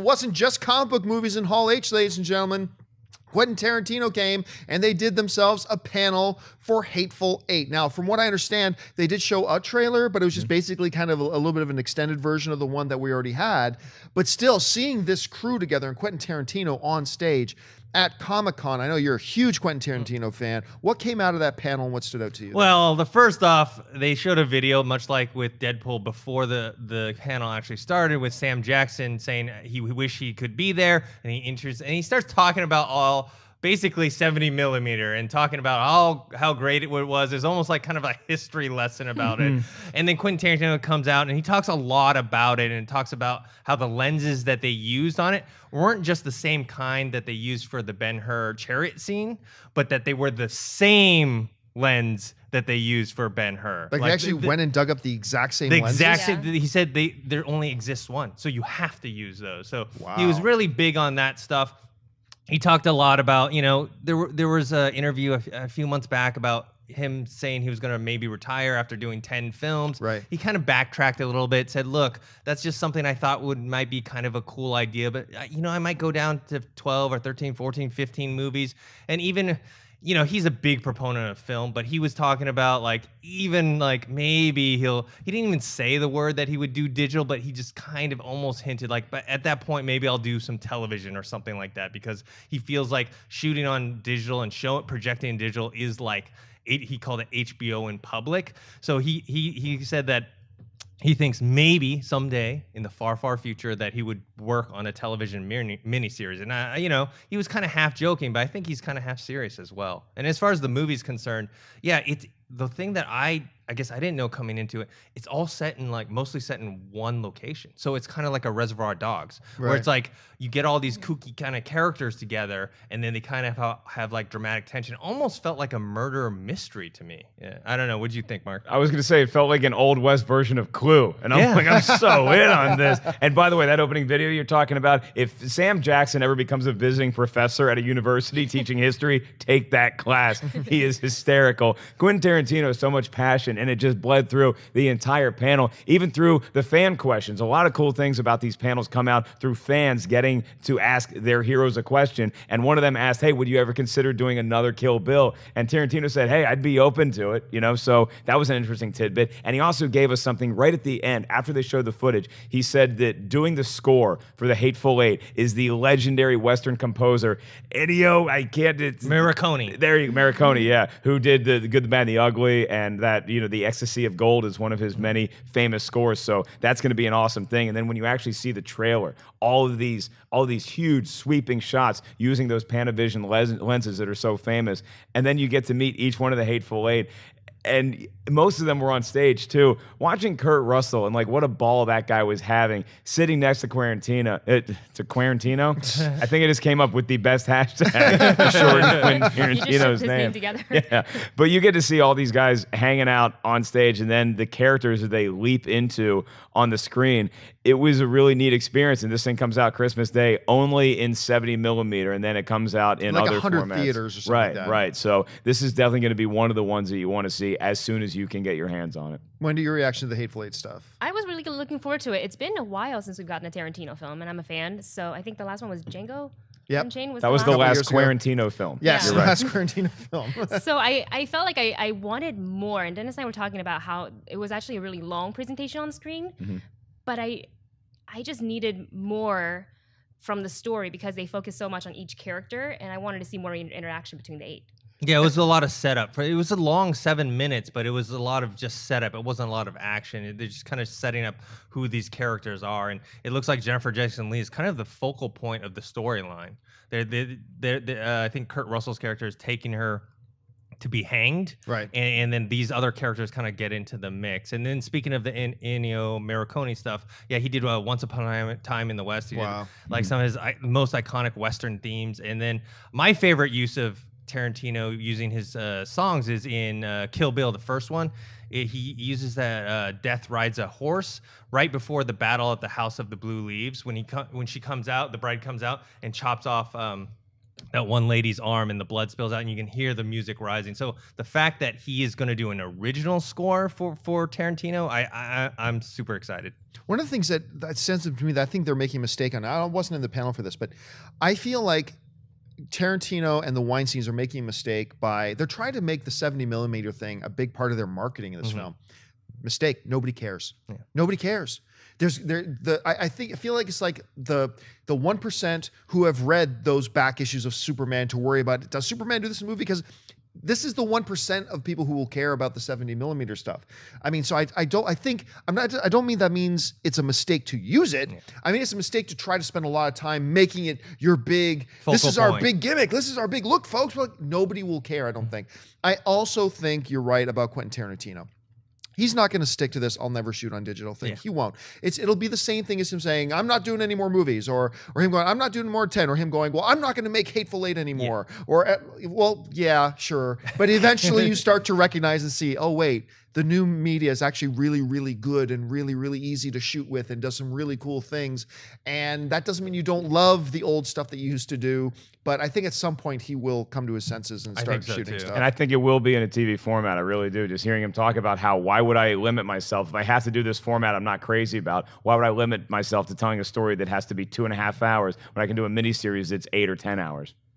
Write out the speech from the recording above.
wasn't just comic book movies in Hall H, ladies and gentlemen. Quentin Tarantino came and they did themselves a panel for Hateful Eight. Now, from what I understand, they did show a trailer, but it was just basically kind of a little bit of an extended version of the one that we already had. But still, seeing this crew together and Quentin Tarantino on stage at Comic-Con, I know you're a huge Quentin Tarantino fan. What came out of that panel and what stood out to you? Well, the first off, they showed a video, much like with Deadpool, before the panel actually started, with Sam Jackson saying he wished he could be there, and he starts talking about all basically 70 millimeter and talking about how great it was. It's almost like kind of a history lesson about it. And then Quentin Tarantino comes out and he talks a lot about it and talks about how the lenses that they used on it weren't just the same kind that they used for the Ben-Hur chariot scene, but that they were the same lens that they used for Ben-Hur. Like they actually went and dug up the exact same lenses? He said there only exists one, so you have to use those. So he was really big on that stuff. He talked a lot about, there was an interview a few months back about him saying he was going to maybe retire after doing 10 films. Right. He kind of backtracked a little bit, said, look, that's just something I thought might be kind of a cool idea, but, I might go down to 12 or 13, 14, 15 movies. And even, he's a big proponent of film, but he was talking about maybe he didn't even say the word that he would do digital, but he just kind of almost hinted but at that point, maybe I'll do some television or something like that, because he feels like shooting on digital and projecting digital is he called it HBO in public. So he said that he thinks maybe someday in the far, far future that he would work on a television miniseries. And, he was kind of half joking, but I think he's kind of half serious as well. And as far as the movie's concerned, it's the thing that I guess I didn't know coming into it, it's all set in mostly set in one location. So it's kind of like a Reservoir Dogs, where it's you get all these kooky kind of characters together and then they kind of have dramatic tension. It almost felt like a murder mystery to me. Yeah. I don't know. What'd you think, Mark? I was going to say it felt like an Old West version of Clue. And I'm so in on this. And by the way, that opening video you're talking about, if Sam Jackson ever becomes a visiting professor at a university teaching history, take that class. He is hysterical. Quentin Tarantino has so much passion, and it just bled through the entire panel, even through the fan questions. A lot of cool things about these panels come out through fans getting to ask their heroes a question. And one of them asked, hey, would you ever consider doing another Kill Bill? And Tarantino said, hey, I'd be open to it. So that was an interesting tidbit. And he also gave us something right at the end, after they showed the footage. He said that doing the score for the Hateful Eight is the legendary Western composer Ennio Morricone. There you go, Morricone, yeah, who did the Good, the Bad, and the Ugly, and that, the Ecstasy of Gold is one of his many famous scores. So that's going to be an awesome thing. And then when you actually see the trailer, all of these huge sweeping shots using those Panavision lenses that are so famous, and then you get to meet each one of the Hateful Eight. And most of them were on stage too. Watching Kurt Russell and what a ball that guy was having, sitting next to Quarantino. I think it just came up with the best hashtag to shorten Quentin Tarantino's name together. Yeah, but you get to see all these guys hanging out on stage, and then the characters that they leap into on the screen. It was a really neat experience, and this thing comes out Christmas Day only in 70 millimeter, and then it comes out in other 100 formats. theaters or something like that. Right. So this is definitely going to be one of the ones that you want to see as soon as you can get your hands on it. Wendy, your reaction to the Hateful Eight stuff? I was really looking forward to it. It's been a while since we've gotten a Tarantino film, and I'm a fan. So I think the last one was Django. Yep. That was the last Quarantino film. Yes, the right. last Quarantino film. So I felt like I wanted more. And Dennis and I were talking about how it was actually a really long presentation on screen. But I just needed more from the story because they focused so much on each character, and I wanted to see more interaction between the eight. Yeah, it was a lot of setup. It was a long 7 minutes, but it was a lot of just setup. It wasn't a lot of action. They're just kind of setting up who these characters are, and it looks like Jennifer Jason Leigh is kind of the focal point of the storyline. I think Kurt Russell's character is taking her to be hanged, right? And then these other characters kind of get into the mix. And then speaking of the Ennio Morricone stuff, yeah, he did Once Upon a Time in the West. He did some of his most iconic Western themes. And then my favorite use of Tarantino using his songs is in Kill Bill, the first one. He uses that Death Rides a Horse right before the battle at the House of the Blue Leaves. When she comes out, the bride comes out and chops off that one lady's arm and the blood spills out and you can hear the music rising. So the fact that he is going to do an original score for Tarantino, I'm super excited. One of the things that's sensitive to me that I think they're making a mistake on, I wasn't in the panel for this, but I feel like Tarantino and the Weinsteins are making a mistake they're trying to make the 70mm thing a big part of their marketing in this film. Mistake. Nobody cares. Yeah. Nobody cares. I feel like it's like the 1% who have read those back issues of Superman to worry about, does Superman do this in the movie? Because this is the 1% of people who will care about the 70mm stuff. I mean, so I don't mean that means it's a mistake to use it. Yeah. I mean, it's a mistake to try to spend a lot of time making it your big, this is our big gimmick. This is our big look, folks. But nobody will care, I don't think. I also think you're right about Quentin Tarantino. He's not going to stick to this "I'll never shoot on digital" thing. Yeah. He won't. It'll be the same thing as him saying, "I'm not doing any more movies," or him going, "I'm not doing more 10," or him going, "Well, I'm not going to make Hateful Eight anymore." Yeah. Or, well, yeah, sure. But eventually you start to recognize and see, oh, wait, the new media is actually really, really good and really, really easy to shoot with and does some really cool things. And that doesn't mean you don't love the old stuff that you used to do. But I think at some point he will come to his senses and start shooting stuff. And I think it will be in a TV format. I really do. Just hearing him talk about why would I limit myself? If I have to do this format I'm not crazy about, why would I limit myself to telling a story that has to be 2.5 hours when I can do a miniseries that's 8 or 10 hours?